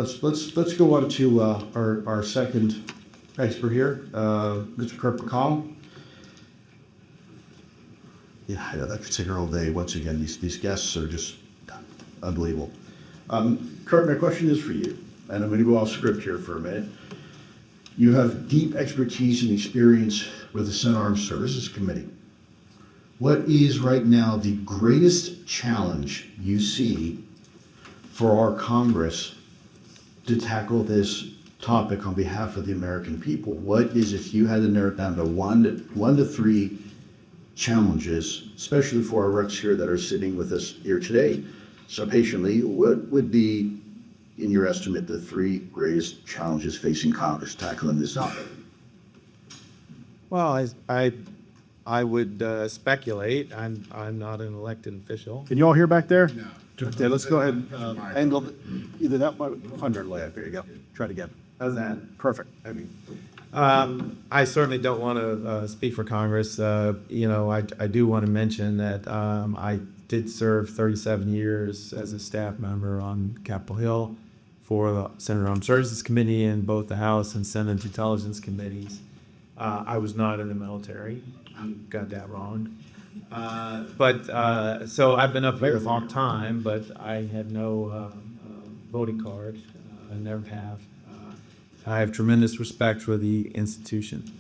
Let's go on to our second expert here, Mr. Kirk McConnell. Yeah, I know that could take her all day. Once again, these guests are just unbelievable. Kirk, my question is for you, and I'm going to go off script here for a minute. You have deep expertise and experience with the Senate Armed Services Committee. What is right now the greatest challenge you see for our Congress to tackle this topic on behalf of the American people? What is, if you had to narrow it down to one to three challenges, especially for our reps here that are sitting with us here today so patiently, what would be, in your estimate, the three greatest challenges facing Congress tackling this topic? Well, I would speculate. I'm not an elected official. Can you all hear back there? No. Okay, let's go ahead and angle either that one, under left. There you go. Try it again. How's that? Perfect. I certainly don't want to speak for Congress. I do want to mention that I did serve 37 years as a staff member on Capitol Hill for the Senate Armed Services Committee and both the House and Senate Intelligence Committees. I was not in the military. You got that wrong. So I've been up there a long time, but I had no voting card. I never have. I have tremendous respect for the institution,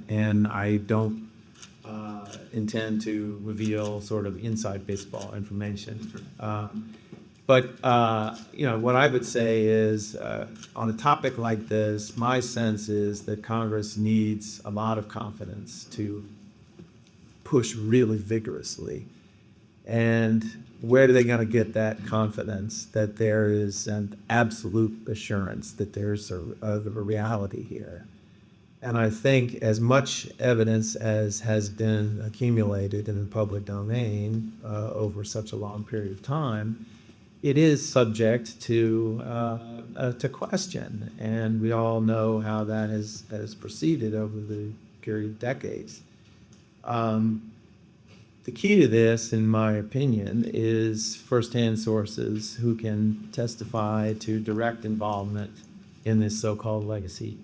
and I don't intend to reveal sort of inside baseball information. But what I would say is, on a topic like this, my sense is that Congress needs a lot of confidence to push really vigorously. And where are they going to get that confidence that there is an absolute assurance that there's a reality here? And I think as much evidence as has been accumulated in the public domain over such a long period of time, it is subject to question. And we all know how that has proceeded over the period of decades. The key to this, in my opinion, is firsthand sources who can testify to direct involvement in this so-called legacy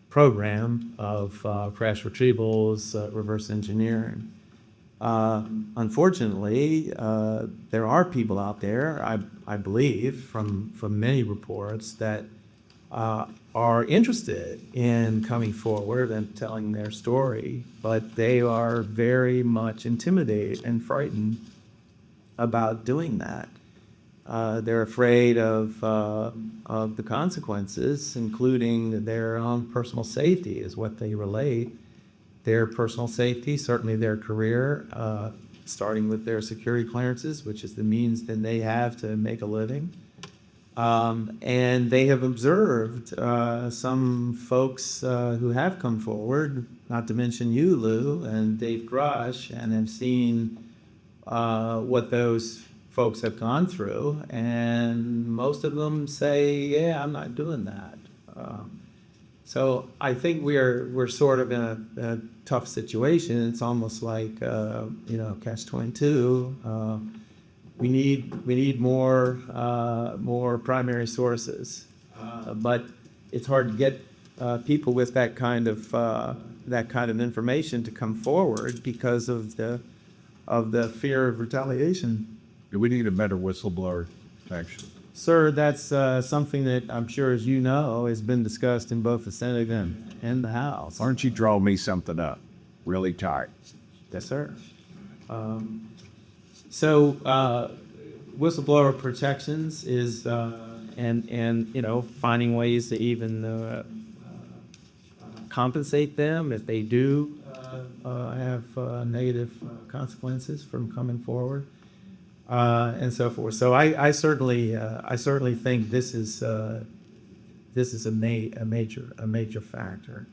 program of crash retrievals, reverse engineering. Unfortunately, there are people out there, I believe, from many reports, that are interested in coming forward and telling their story, but they are very much intimidated and frightened about doing that. They're afraid of the consequences, including their own personal safety, is what they relate. Their personal safety, certainly their career, starting with their security clearances, which is the means that they have to make a living. And they have observed some folks who have come forward, not to mention you, Lou, and Dave Grush, and have seen what those folks have gone through. And most of them say, yeah, I'm not doing that. So I think we're sort of in a tough situation. It's almost like, catch-22. We need more primary sources, but it's hard to get people with that kind of information to come forward because of the fear of retaliation. Do we need a better whistleblower protection? Sir, that's something that I'm sure, as you know, has been discussed in both the Senate and the House. Why don't you draw me something up really tight? Yes, sir. So whistleblower protections is and finding ways to even compensate them if they do have negative consequences from coming forward, and so forth. So I certainly think this is a major factor.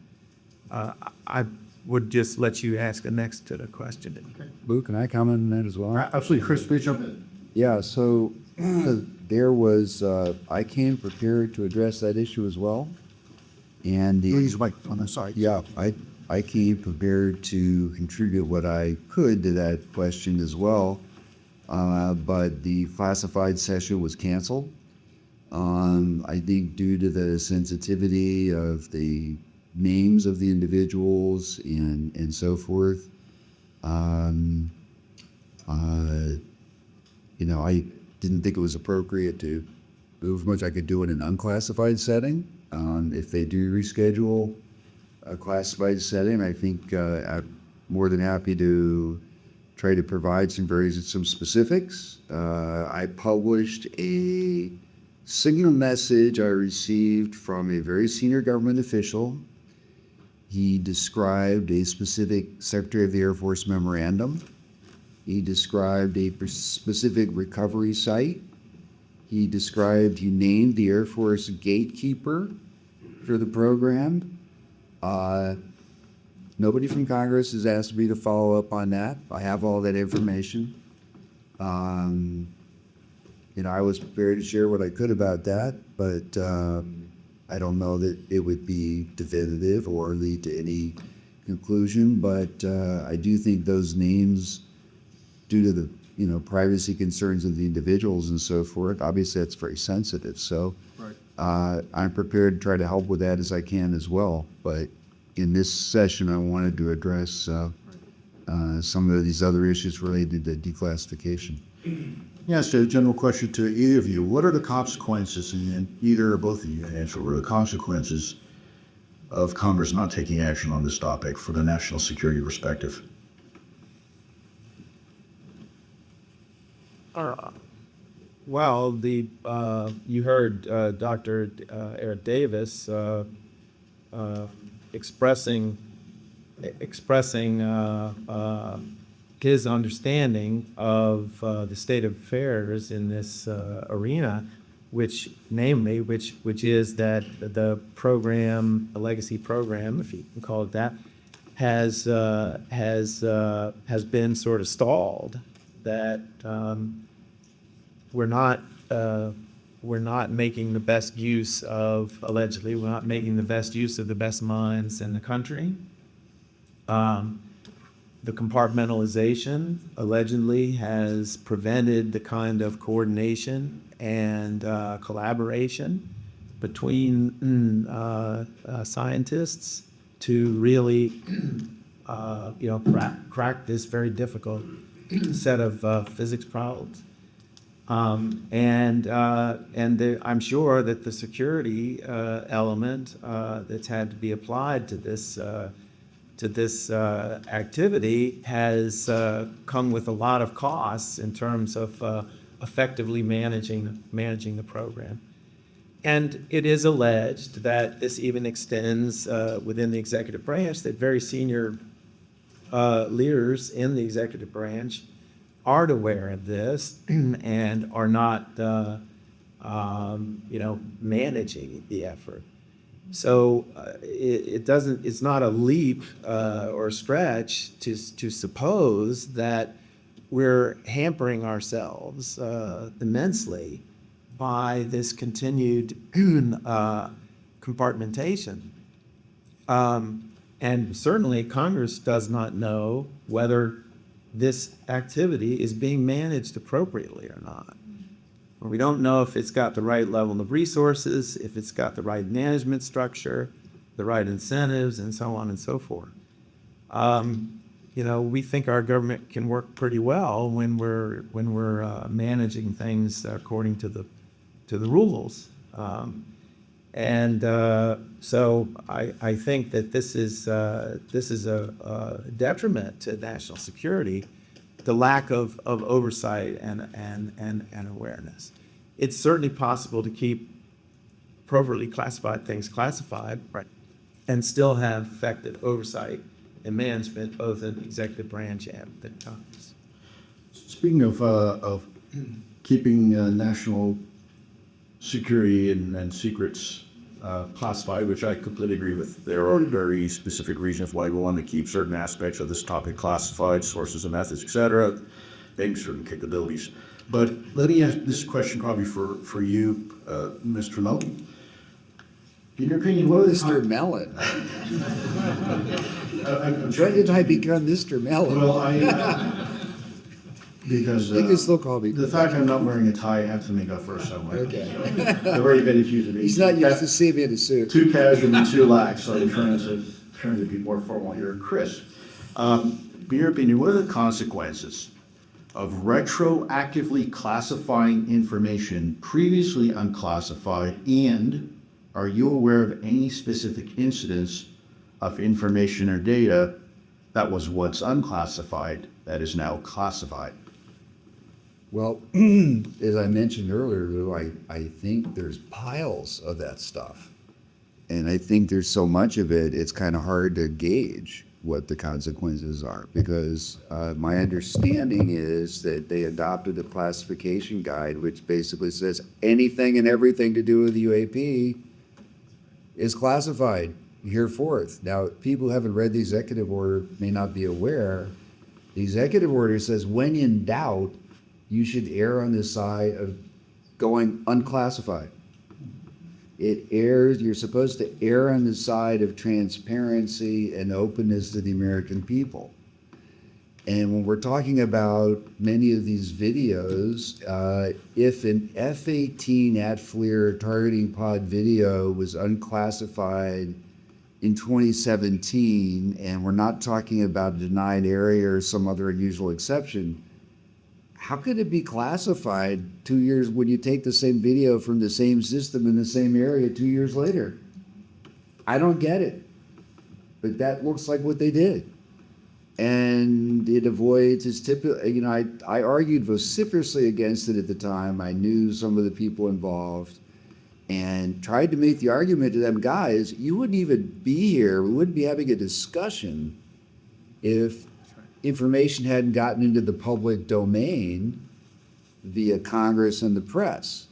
I would just let you ask the next to the question. Boo, can I comment on that as well? Absolutely, Chris, please jump in. Yeah, so there was, I came prepared to address that issue as well. And Please, Mike, on the side. yeah, I came prepared to contribute what I could to that question as well. But the classified session was canceled. I think due to the sensitivity of the names of the individuals and so forth, I didn't think it was appropriate to do as much I could do in an unclassified setting. If they do reschedule a classified setting, I think I'm more than happy to try to provide some specifics. I published a signal message I received from a very senior government official. He described a specific Secretary of the Air Force memorandum. He described a specific recovery site. He named the Air Force gatekeeper for the program. Nobody from Congress has asked me to follow up on that. I have all that information. I was prepared to share what I could about that, but I don't know that it would be definitive or lead to any conclusion. But I do think those names, due to the privacy concerns of the individuals and so forth, obviously that's very sensitive. So I'm prepared to try to help with that as I can as well. But in this session, I wanted to address some of these other issues related to declassification. Yes, a general question to either of you. What are the consequences, and either or both of you answer, what are the consequences of Congress not taking action on this topic for the national security perspective? Well, you heard Dr. Eric Davis expressing his understanding of the state of affairs in this arena, which is that the program, the legacy program, if you can call it that, has been sort of stalled. That we're not making the best use of, allegedly, we're not making the best use of the best minds in the country. The compartmentalization allegedly has prevented the kind of coordination and collaboration between scientists to really, crack this very difficult set of physics problems. I'm sure that the security element that's had to be applied to this activity has come with a lot of costs in terms of effectively managing the program. And it is alleged that this even extends within the executive branch, that very senior leaders in the executive branch aren't aware of this and are not, managing the effort. So it's not a leap or a stretch to suppose that we're hampering ourselves immensely by this continued compartmentation. And certainly Congress does not know whether this activity is being managed appropriately or not. We don't know if it's got the right level of resources, if it's got the right management structure, the right incentives, and so on and so forth. We think our government can work pretty well when we're managing things according to the rules. So I think that this is a detriment to national security, the lack of oversight and awareness. It's certainly possible to keep appropriately classified things classified, right, and still have effective oversight and management both in the executive branch and the Congress. Speaking of keeping national security and secrets classified, which I completely agree with. There are very specific reasons why we want to keep certain aspects of this topic classified, sources and methods, etc., maybe certain capabilities. But let me ask this question probably for you, Mr. Mellon. In your opinion, what are the Mr. Mellon. I'm When did I become Mr. Mellon? Well, Because You can still call me. the fact I'm not wearing a tie, I have to make up for it somewhere. Okay. I've already been accused of being He's not used to seeing me in a suit. too casual and too lax, so I'm trying to be more formal here. Chris, in your opinion, what are the consequences of retroactively classifying information previously unclassified, and are you aware of any specific incidents of information or data that was once unclassified that is now classified? Well, as I mentioned earlier, Lou, I think there's piles of that stuff. And I think there's so much of it, it's kind of hard to gauge what the consequences are, because my understanding is that they adopted a classification guide which basically says anything and everything to do with the UAP is classified hereforth. Now, people who haven't read the executive order may not be aware. The executive order says when in doubt, you should err on the side of going unclassified. You're supposed to err on the side of transparency and openness to the American people. And when we're talking about many of these videos, if an F-18 at-FLIR targeting pod video was unclassified in 2017, and we're not talking about a denied area or some other unusual exception, how could it be classified 2 years when you take the same video from the same system in the same area 2 years later? I don't get it. But that looks like what they did. And it avoids its typical, I argued vociferously against it at the time. I knew some of the people involved and tried to make the argument to them, guys, you wouldn't even be here. We wouldn't be having a discussion if information hadn't gotten into the public domain via Congress and the press.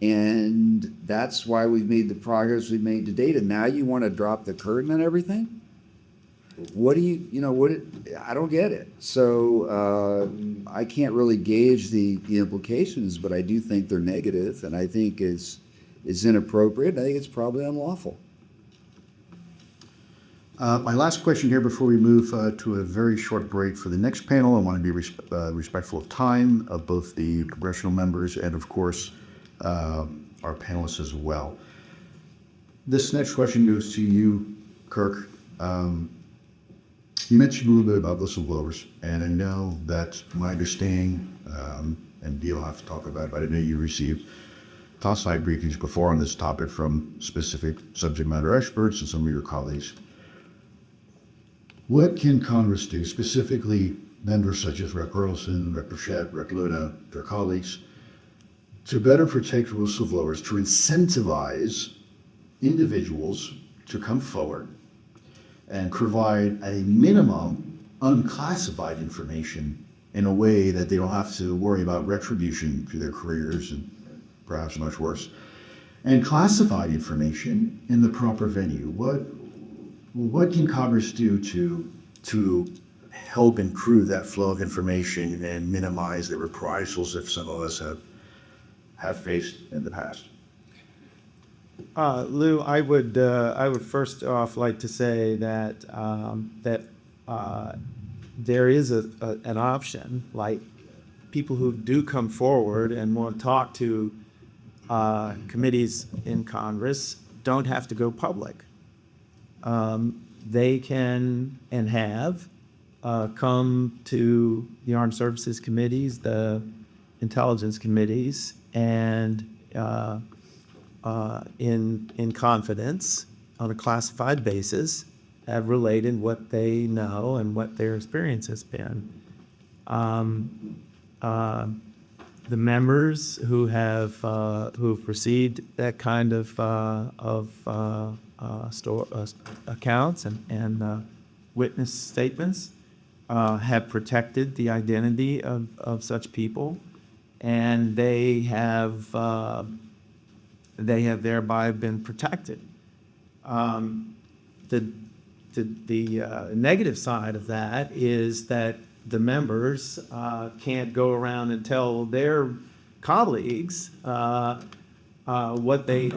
And that's why we've made the progress we've made to date. And now you want to drop the curtain on everything? What do I don't get it. So I can't really gauge the implications, but I do think they're negative, and I think it's inappropriate. I think it's probably unlawful. My last question here before we move to a very short break for the next panel. I want to be respectful of time of both the congressional members and, of course, our panelists as well. This next question goes to you, Kirk. You mentioned a little bit about whistleblowers, and I know that my understanding, and you'll have to talk about it, but I know you received classified briefings before on this topic from specific subject matter experts and some of your colleagues. What can Congress do, specifically members such as Rep. Burleson, Rep. Shedd, Rep. Luna, their colleagues, to better protect whistleblowers, to incentivize individuals to come forward and provide a minimum unclassified information in a way that they don't have to worry about retribution to their careers and perhaps much worse, and classified information in the proper venue? What can Congress do to help improve that flow of information and minimize the reprisals that some of us have faced in the past? Lou, I would first off like to say that there is an option, like people who do come forward and want to talk to committees in Congress don't have to go public. They can and have come to the Armed Services Committees, the Intelligence Committees, and in confidence, on a classified basis, have related what they know and what their experience has been. The members who have who've received that kind of accounts and witness statements have protected the identity of such people, and they have thereby been protected. The negative side of that is that the members can't go around and tell their colleagues what they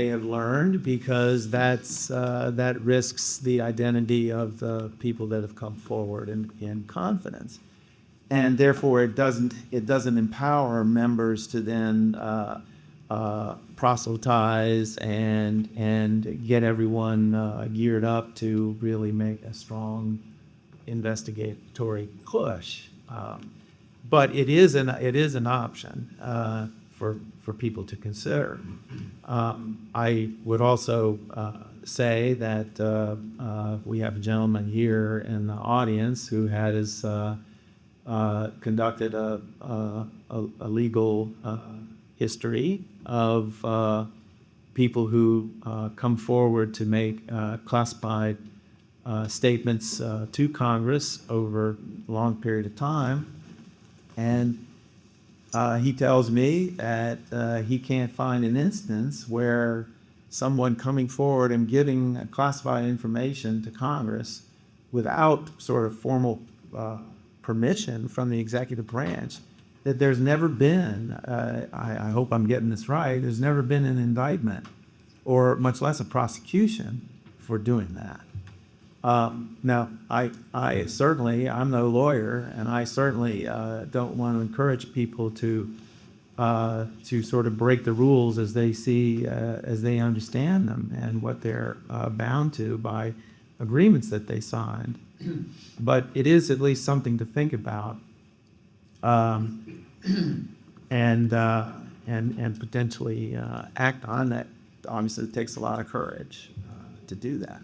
have learned, because that risks the identity of the people that have come forward in confidence. and therefore it doesn't empower members to then proselytize and get everyone geared up to really make a strong investigatory push. But it is an option for people to consider. I would also say that we have a gentleman here in the audience who has conducted a legal history of people who come forward to make classified statements to Congress over a long period of time. And he tells me that he can't find an instance where someone coming forward and giving classified information to Congress without sort of formal permission from the executive branch, that there's never been, I hope I'm getting this right, there's never been an indictment or much less a prosecution for doing that. Now, I certainly, I'm no lawyer, and I certainly don't want to encourage people to sort of break the rules as they see, as they understand them, and what they're bound to by agreements that they signed. But it is at least something to think about, and potentially act on that. Obviously, it takes a lot of courage to do that.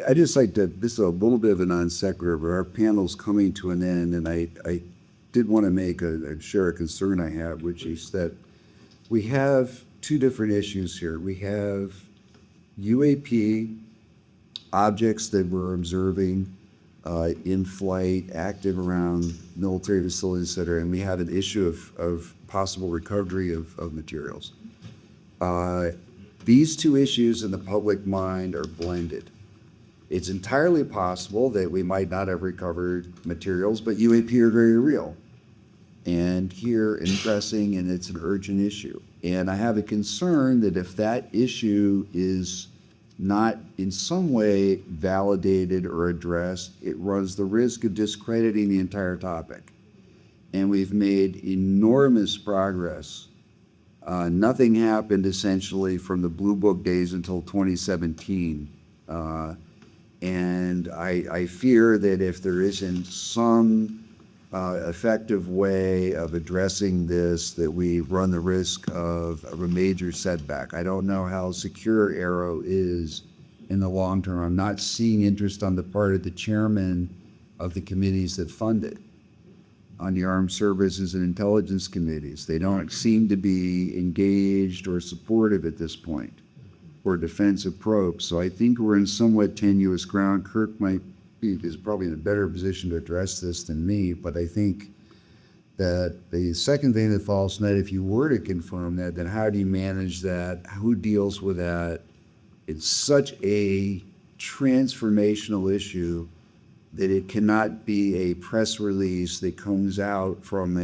I just like to, this is a little bit of a non sequitur, but our panel's coming to an end, and I did want to share a concern I have, which is that we have two different issues here. We have UAP objects that we're observing in flight, active around military facilities, et cetera, and we have an issue of possible recovery of materials. These two issues in the public mind are blended. It's entirely possible that we might not have recovered materials, but UAP are very real and here and pressing, and it's an urgent issue. And I have a concern that if that issue is not in some way validated or addressed, it runs the risk of discrediting the entire topic. And we've made enormous progress. Nothing happened essentially from the Blue Book days until 2017. And I fear that if there isn't some effective way of addressing this, that we run the risk of a major setback. I don't know how secure AARO is in the long term. I'm not seeing interest on the part of the chairman of the committees that fund it, on the Armed Services and Intelligence Committees. They don't seem to be engaged or supportive at this point for defensive probes. So I think we're in somewhat tenuous ground. Kirk is probably in a better position to address this than me, but I think that the second thing that falls from that, if you were to confirm that, then how do you manage that? Who deals with that? It's such a transformational issue that it cannot be a press release that comes out from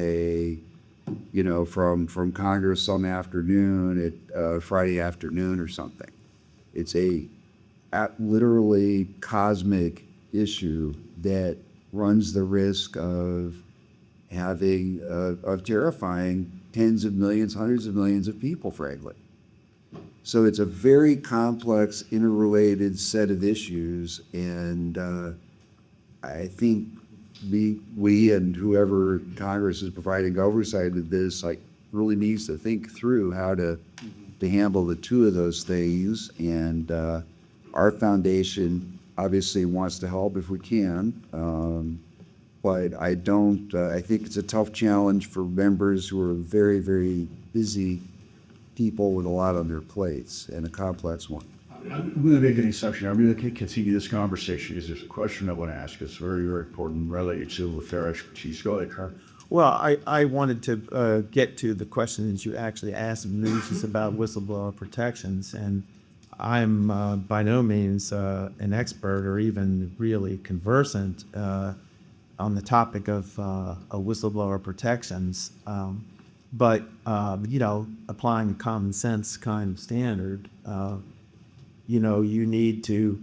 from Congress some afternoon at Friday afternoon or something. It's a literally cosmic issue that runs the risk of having, of terrifying tens of millions, hundreds of millions of people, frankly. So it's a very complex, interrelated set of issues, and I think we and whoever Congress is providing oversight of this, really needs to think through how to handle the two of those things. And our foundation obviously wants to help if we can, but I don't. I think it's a tough challenge for members who are very, very busy people with a lot on their plates, and a complex one. I'm going to make an exception. I'm going to continue this conversation because there's a question I want to ask. It's very, very important related to fair expertise. Go ahead, Kirk. Well, I wanted to get to the question that you actually asked, which is about whistleblower protections. And I'm by no means an expert or even really conversant on the topic of whistleblower protections. But applying a common sense kind of standard, you would need to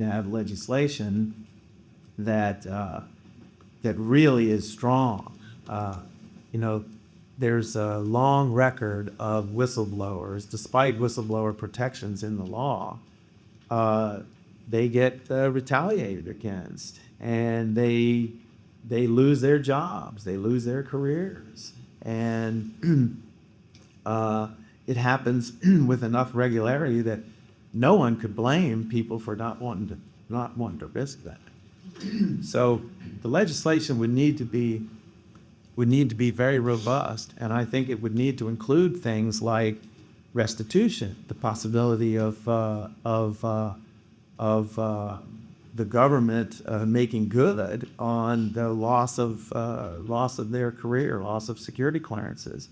have legislation that really is strong. You know, there's a long record of whistleblowers, despite whistleblower protections in the law, they get retaliated against, and they lose their jobs, they lose their careers, and it happens with enough regularity that no one could blame people for not wanting to risk that. So the legislation would need to be very robust, and I think it would need to include things like restitution, the possibility of the government making good on the loss of their career, loss of security clearances,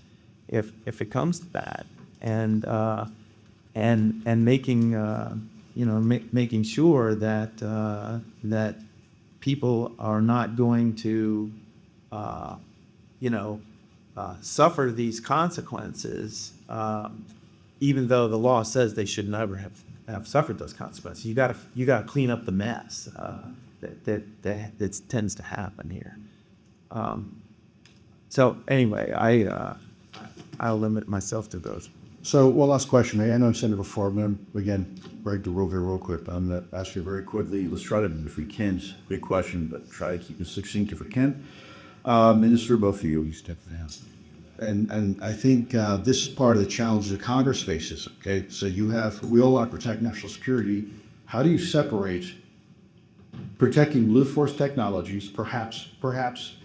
if it comes to that, and making making sure that people are not going to suffer these consequences, even though the law says they should never have suffered those consequences. You got to clean up the mess that tends to happen here. So anyway, I'll limit myself to those. So one last question. I know I said it before, but again, break the rule here real quick. I'm going to ask you very quickly. Let's try to, if we can, quick question, but try to keep it succinct if we can. And this is for both of you. You step down. And I think this is part of the challenge that Congress faces. Okay, so we all want to protect national security. How do you separate protecting blue force technologies, perhaps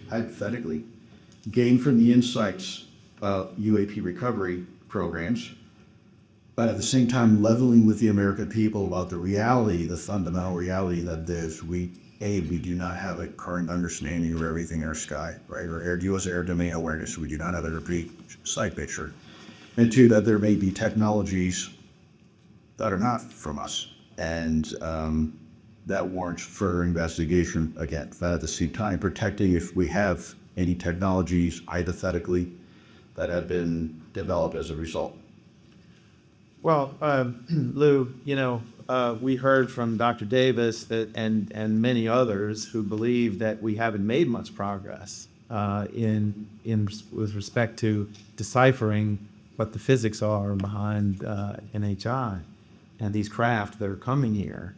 hypothetically, gained from the insights UAP recovery programs, but at the same time leveling with the American people about the reality, the fundamental reality that we do not have a current understanding of everything in our sky, right? Or U.S. air domain awareness. We do not have a complete sight picture. And two, that there may be technologies that are not from us and that warrants further investigation. Again, but at the same time, protecting if we have any technologies, hypothetically, that have been developed as a result. Well, Lou, we heard from Dr. Davis and many others who believe that we haven't made much progress with respect to deciphering what the physics are behind NHI and these craft that are coming here.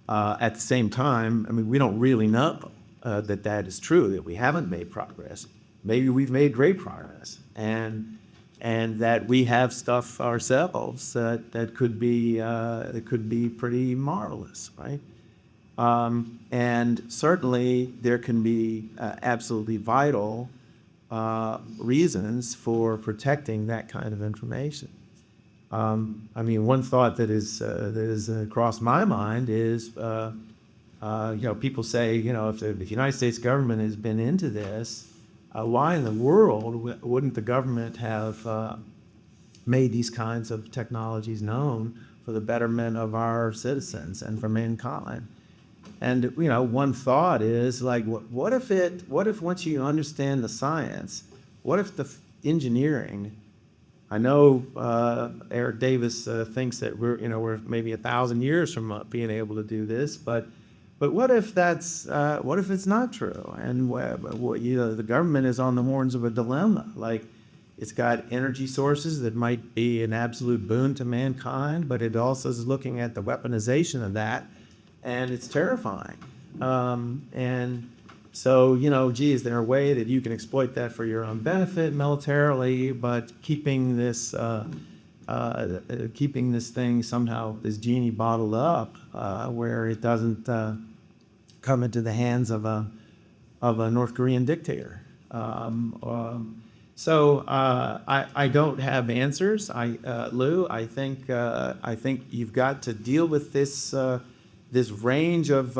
At the same time, I mean, we don't really know that is true, that we haven't made progress. Maybe we've made great progress, and that we have stuff ourselves that could be pretty marvelous, right? And certainly there can be absolutely vital reasons for protecting that kind of information. I mean, one thought that is crossed my mind is, people say, if the United States government has been into this, why in the world wouldn't the government have made these kinds of technologies known for the betterment of our citizens and for mankind? And one thought is like, what if once you understand the science, what if the engineering? I know Eric Davis thinks that we're maybe 1,000 years from being able to do this, but what if it's not true? And the government is on the horns of a dilemma. Like, it's got energy sources that might be an absolute boon to mankind, but it also is looking at the weaponization of that, and it's terrifying. And so, is there a way that you can exploit that for your own benefit militarily, but keeping this thing somehow, this genie bottled up, where it doesn't come into the hands of a North Korean dictator? So I don't have answers. Lou, I think you've got to deal with this range of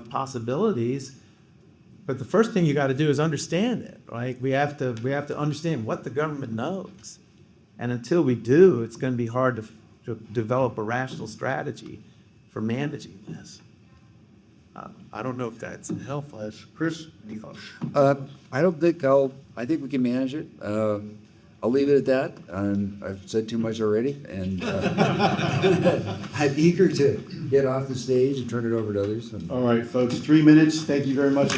possibilities. But the first thing you got to do is understand it, right? We have to understand what the government knows, and until we do, it's going to be hard to develop a rational strategy for managing this. I don't know if that's helpful. Chris? I think we can manage it. I'll leave it at that. I've said too much already, and I'm eager to get off the stage and turn it over to others. All right, folks, 3 minutes. Thank you very much.